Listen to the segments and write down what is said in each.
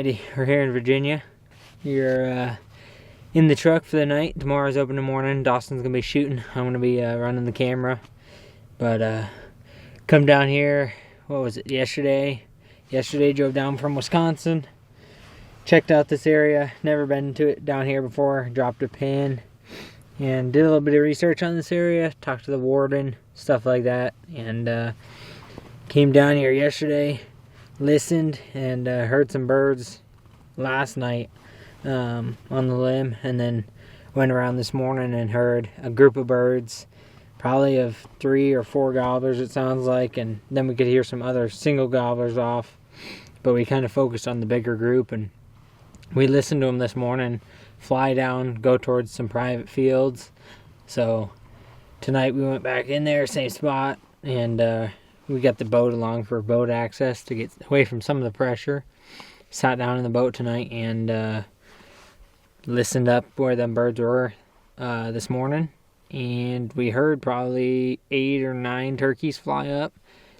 Alrighty, we're here in Virginia. You're in the truck for the night. Tomorrow's open in the morning. Dawson's gonna be shooting. I'm gonna be running the camera. But come down here, what was it, yesterday? Yesterday drove down from Wisconsin. Checked out this area. Never been to it down here before. Dropped a pin. And did a little bit of research on this area. Talked to the warden, stuff like that. And came down here yesterday. Listened and heard some birds last night on the limb, and then went around this morning and heard a group of birds, probably of 3 or 4 gobblers it sounds like, and then we could hear some other single gobblers off, but we kind of focused on the bigger group, and we listened to them this morning fly down, go towards some private fields. So tonight we went back in there, same spot, and we got the boat along for boat access to get away from some of the pressure. Sat down in the boat tonight and listened up where them birds were this morning. And we heard probably 8 or 9 turkeys fly up.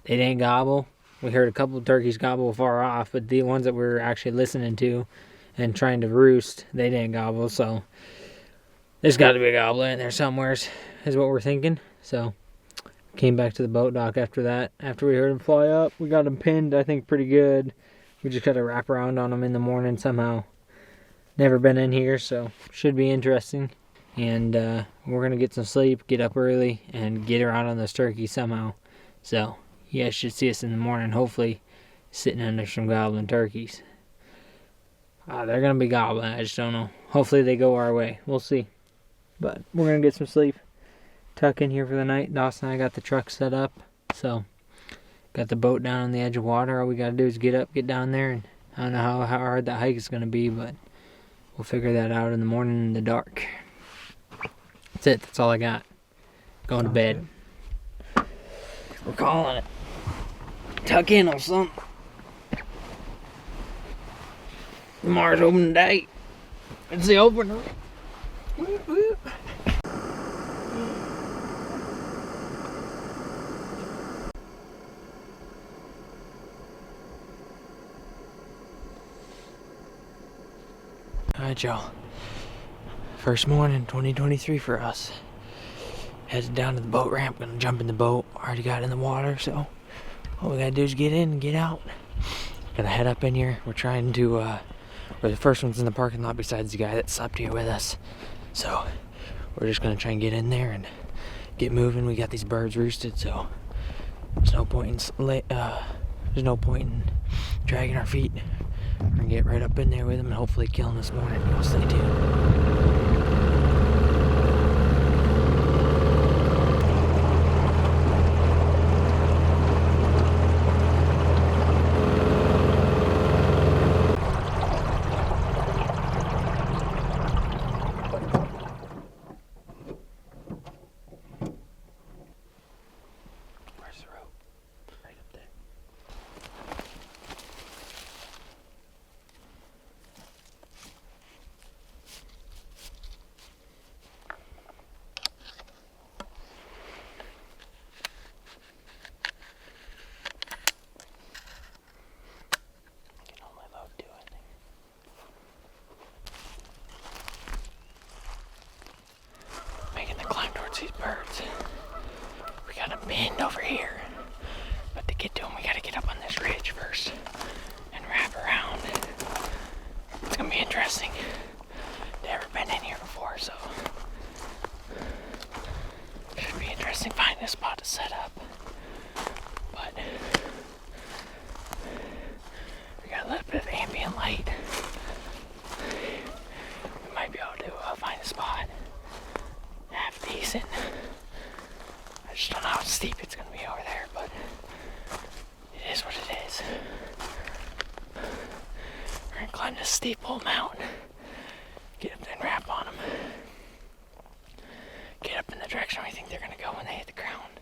They didn't gobble. We heard a couple of turkeys gobble far off, but the ones that we were actually listening to and trying to roost, they didn't gobble. So there's got to be a gobbler in there somewheres, is what we're thinking. So came back to the boat dock after that. After we heard him fly up, we got him pinned, I think, pretty good. We just got to wrap around on him in the morning somehow. Never been in here, so should be interesting. And we're going to get some sleep, get up early, and get around on those turkeys somehow. So you guys should see us in the morning, hopefully sitting under some gobbling turkeys. They're going to be gobbling, I just don't know. Hopefully they go our way. We'll see. But we're going to get some sleep. Tuck in here for the night. Dawson and I got the truck set up, so got the boat down on the edge of water. All we got to do is get up, get down there, and I don't know how hard that hike is going to be, but we'll figure that out in the morning in the dark. That's it. That's all I got. Going to bed. We're calling it. Tuck in on something. Tomorrow's open day. It's the opener. Whoop, whoop. Alright, y'all. First morning, 2023 for us. Headed down to the boat ramp. Gonna jump in the boat. Already got in the water, so all we gotta do is get in and get out. Gonna head up in here. We're trying to, we're the first ones in the parking lot besides the guy that slept here with us. So we're just gonna try and get in there and get moving. We got these birds roosted, so there's no point in dragging our feet. We're gonna get right up in there with them and hopefully kill them this morning. Y'all stay tuned. These birds. We got them pinned over here. But to get to them, we gotta get up on this ridge first and wrap around. It's gonna be interesting. Never been in here before, so should be interesting finding a spot to set up. But we got a little bit of ambient light. We might be able to find a spot. Decent. I just don't know how steep it's going to be over there, but it is what it is. We're going to climb this steep old mountain, get up there and wrap on them, get up in the direction we think they're going to go when they hit the ground.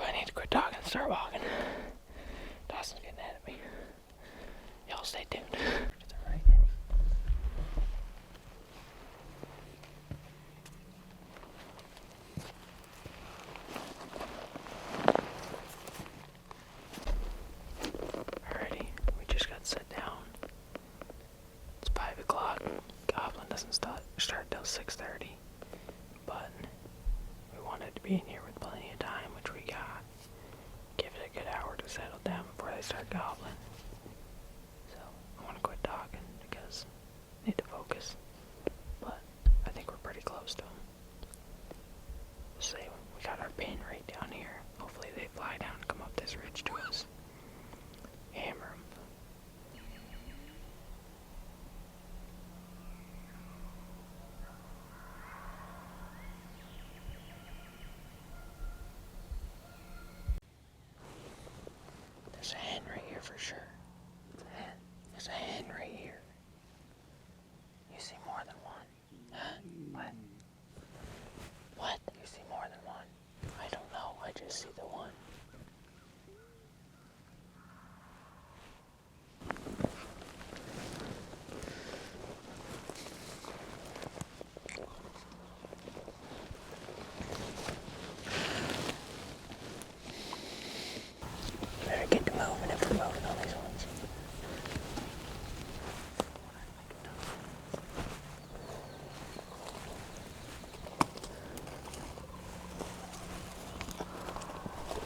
I need to quit talking and start walking. Dawson's getting ahead of me. Y'all stay tuned. Alrighty, we just got set down. being here with plenty of time, which we got. Give it a good hour to settle down before they start gobbling. So, I want to quit talking because I need to focus. But I think we're pretty close to them. We'll see. We got our pin right down here. Hopefully they fly down and come up this ridge to us. Hammer them. There's a hen right here for sure. There's a hen right here. You see more than one? Huh? What? What? You see more than one? I don't know. I just see the one. Better get to moving if we're moving on these ones.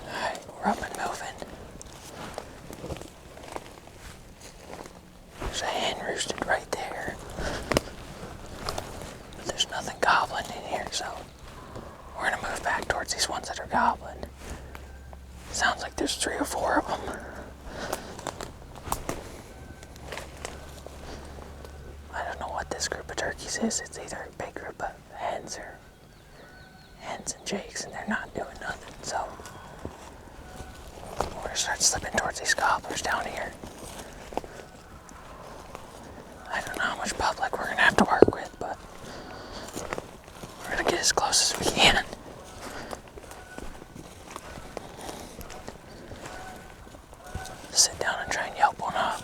Alright, we're up and moving. There's a hen roosted right there. But there's nothing gobbling in here, so we're gonna move back towards these ones that are gobbling. Sounds like there's 3 or 4 of them. I don't know what this group of turkeys is. It's either a big group of hens or hens and jakes, and they're not doing nothing. So we're gonna start slipping towards these gobblers down here. I don't know how much public we're gonna have to work with, but we're gonna get as close as we can. Sit down and try and yelp one up.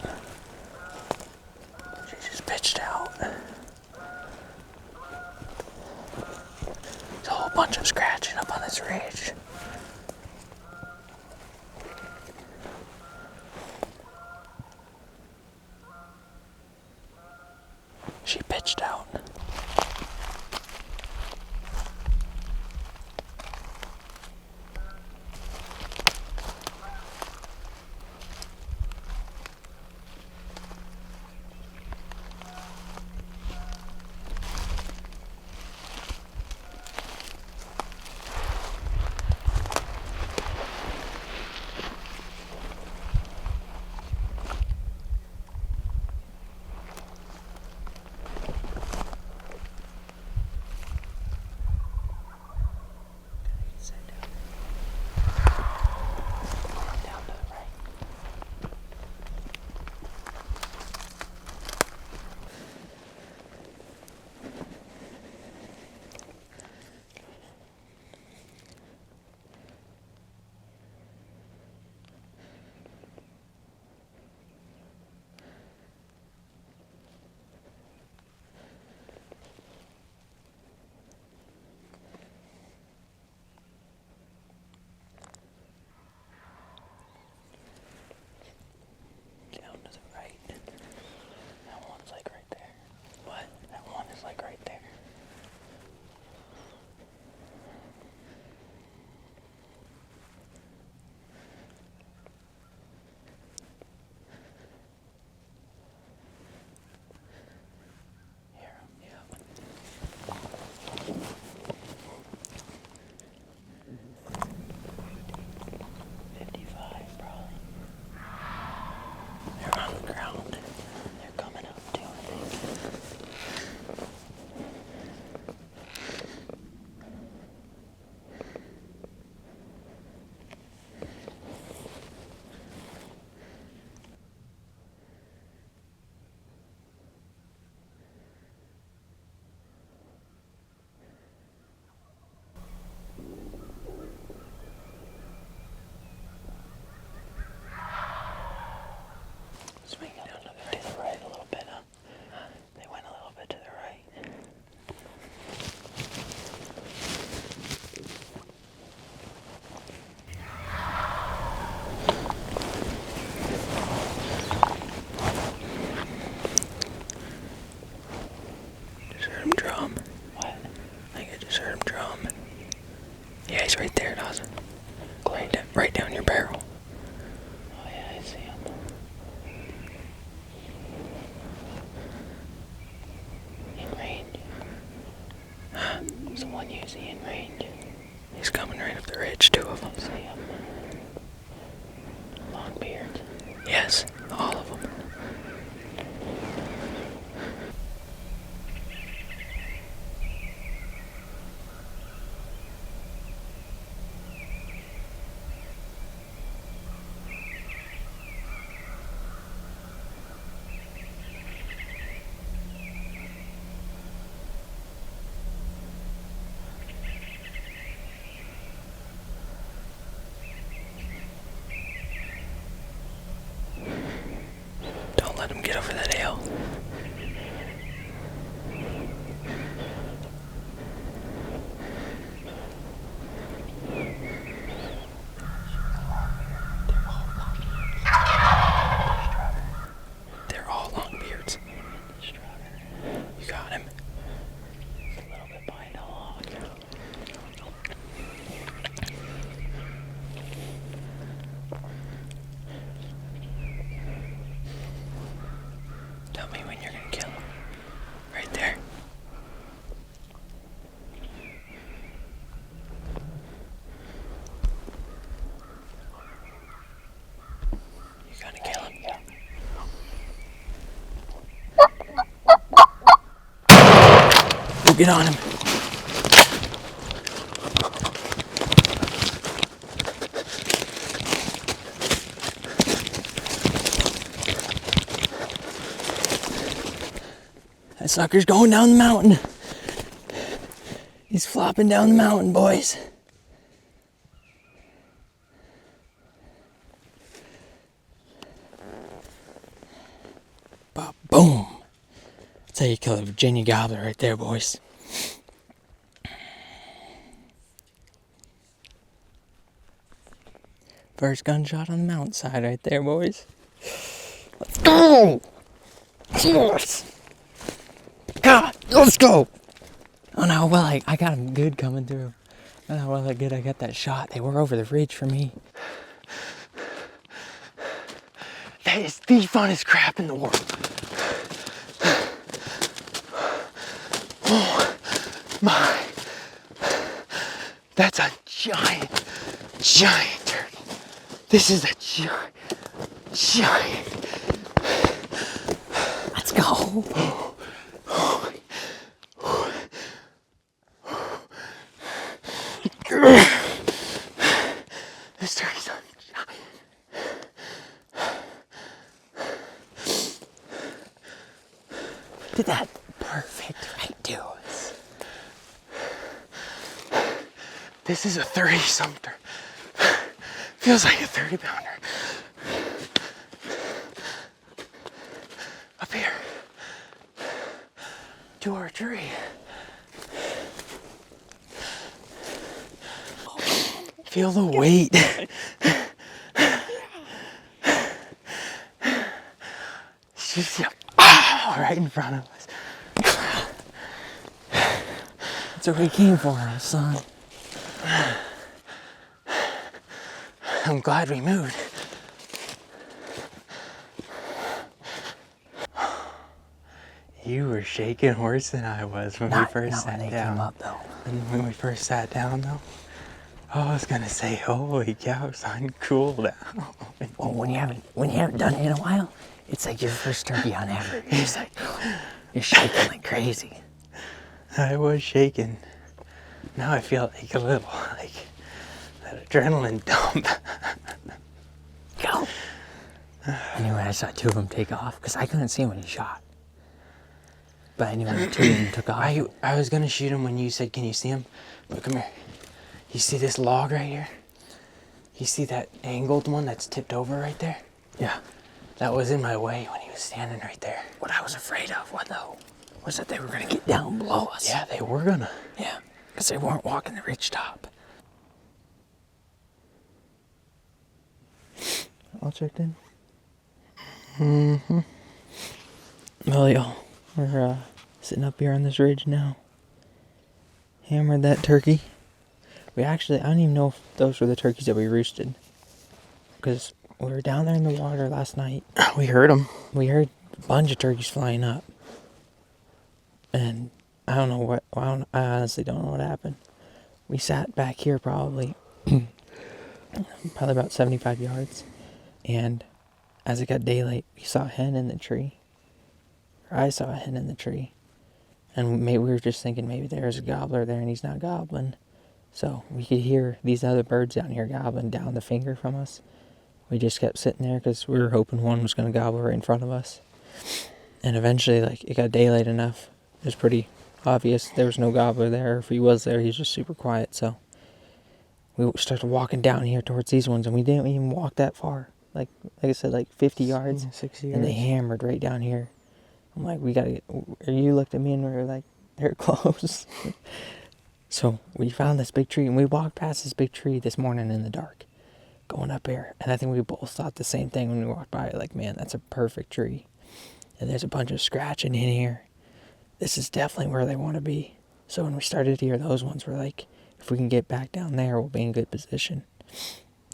She just pitched out. There's a whole bunch of scratching up on this ridge. She pitched out. Yeah, he's right there, Dawson. Right down your barrel. Oh yeah, I see him. In range. There's the one you see in range. He's coming right up the ridge, 2 of them. I see him. Long beards. Yes, all of them. Don't let him get over that hill. They're all long beards. You got him. He's a little bit behind a log. Tell me when you're gonna kill him. Right there. You gonna kill him? Yeah. We'll get on him. That sucker's going down the mountain. He's flopping down the mountain, boys. Boom. That's how you kill a Virginia gobbler right there, boys. First gunshot on the mountainside right there, boys. Let's go! Yes! God, let's go! Oh no, well, I got him good coming through. Oh no, well, good I got that shot. They were over the ridge for me. That is the funnest crap in the world. Oh my. That's a giant turkey. This is a giant. Let's go. This turkey's a giant. Did that perfect right to us. This is a 30-something. Feels like a 30-pounder. Up here. To our tree. Feel the weight. She's right in front of us. That's what we came for, son. I'm glad we moved. You were shaking worse than I was when we first sat down. Came up, though. And when we first sat down, though, I was gonna say, "Holy cow, son, cool down." Well, when you haven't done it in a while, it's like your first turkey hunt ever. You're just like, you're shaking like crazy. I was shaking. Now I feel like a little, like that adrenaline dump. Go. Anyway, I saw 2 of them take off because I couldn't see him when he shot. But I knew when 2 of them took off. I was gonna shoot him when you said, "Can you see him?" But come here. You see this log right here? You see that angled one that's tipped over right there? Yeah. That was in my way when he was standing right there. What I was afraid of, was that they were gonna get down below us. Yeah, they were gonna. Yeah, because they weren't walking the ridge top. All checked in? Mm-hmm. Well, y'all, we're sitting up here on this ridge now. Hammered that turkey. I don't even know if those were the turkeys that we roosted. Because we were down there in the water last night. We heard them. We heard a bunch of turkeys flying up. And I don't know what, I honestly don't know what happened. We sat back here probably about 75 yards. And as it got daylight, we saw a hen in the tree. Or I saw a hen in the tree. And maybe we were just thinking maybe there's a gobbler there and he's not gobbling. So we could hear these other birds down here gobbling down the finger from us. We just kept sitting there because we were hoping one was going to gobble right in front of us. And eventually, like, it got daylight enough. It was pretty obvious there was no gobbler there. If he was there, he's just super quiet. So we started walking down here towards these ones, and we didn't even walk that far. Like I said, like 50 yards. 60 yards. And they hammered right down here. I'm like, we got to get... You looked at me and we were like, they're close. So we found this big tree, and we walked past this big tree this morning in the dark, going up here. And I think we both thought the same thing when we walked by. Like, man, that's a perfect tree. And there's a bunch of scratching in here. This is definitely where they want to be. So when we started to hear those ones, we're like, if we can get back down there, we'll be in good position.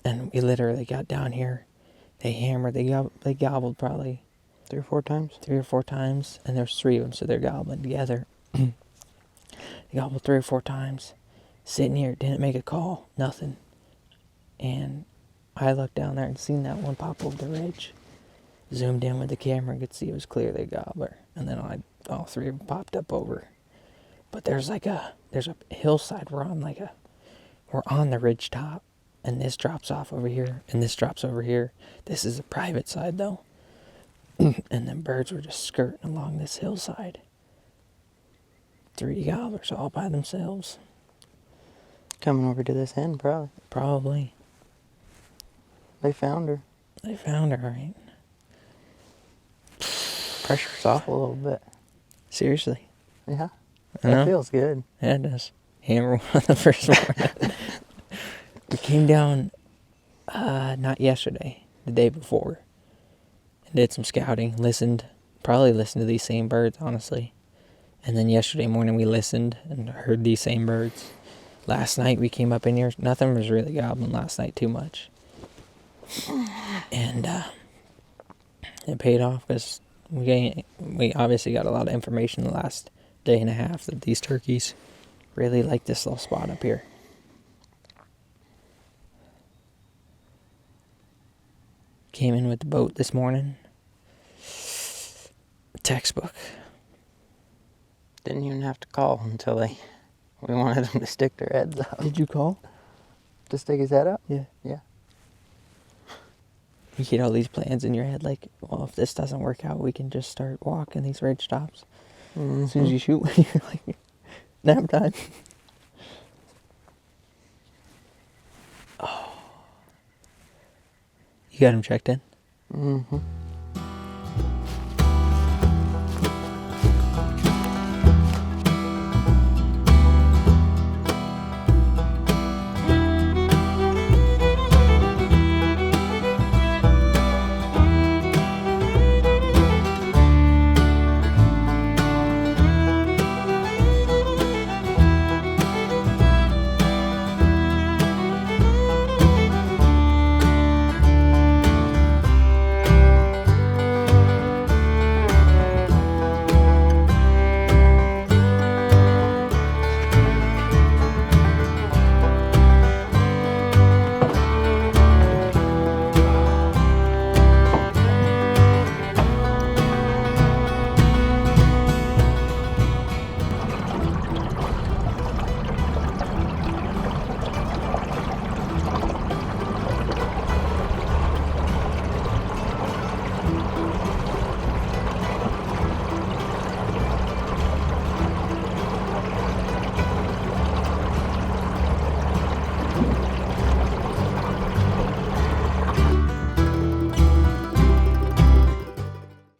And we literally got down here. They hammered. They gobbled probably 3 or 4 times. 3 or 4 times. And there's 3 of them, so they're gobbling together. They gobbled 3 or 4 times. Sitting here, didn't make a call. Nothing. And I looked down there and seen that one pop over the ridge. Zoomed in with the camera and could see it was clearly a gobbler. And then all 3 of them popped up over. But there's a hillside. We're on the ridge top. And this drops off over here. And this drops over here. This is a private side though. And then birds were just skirting along this hillside. 3 gobblers all by themselves. Coming over to this hen, probably. Probably. They found her. They found her, right? Pressure's off a little bit. Seriously. Yeah. I know. That feels good. Yeah, it does. Hammer one the first morning. We came down, not yesterday, the day before. And did some scouting. Probably listened to these same birds, honestly. And then yesterday morning we listened and heard these same birds. Last night we came up in here. Nothing was really gobbling last night too much. And it paid off because we obviously got a lot of information the last day and a half that these turkeys really like this little spot up here. Came in with the boat this morning. Textbook. Didn't even have to call until we wanted them to stick their heads up. Did you call? To stick his head up? Yeah. Yeah. You get all these plans in your head, like, well, if this doesn't work out, we can just start walking these ridge tops. Mm-hmm. As soon as you shoot one, you're like, nap time. Oh. You got him checked in? Mm-hmm.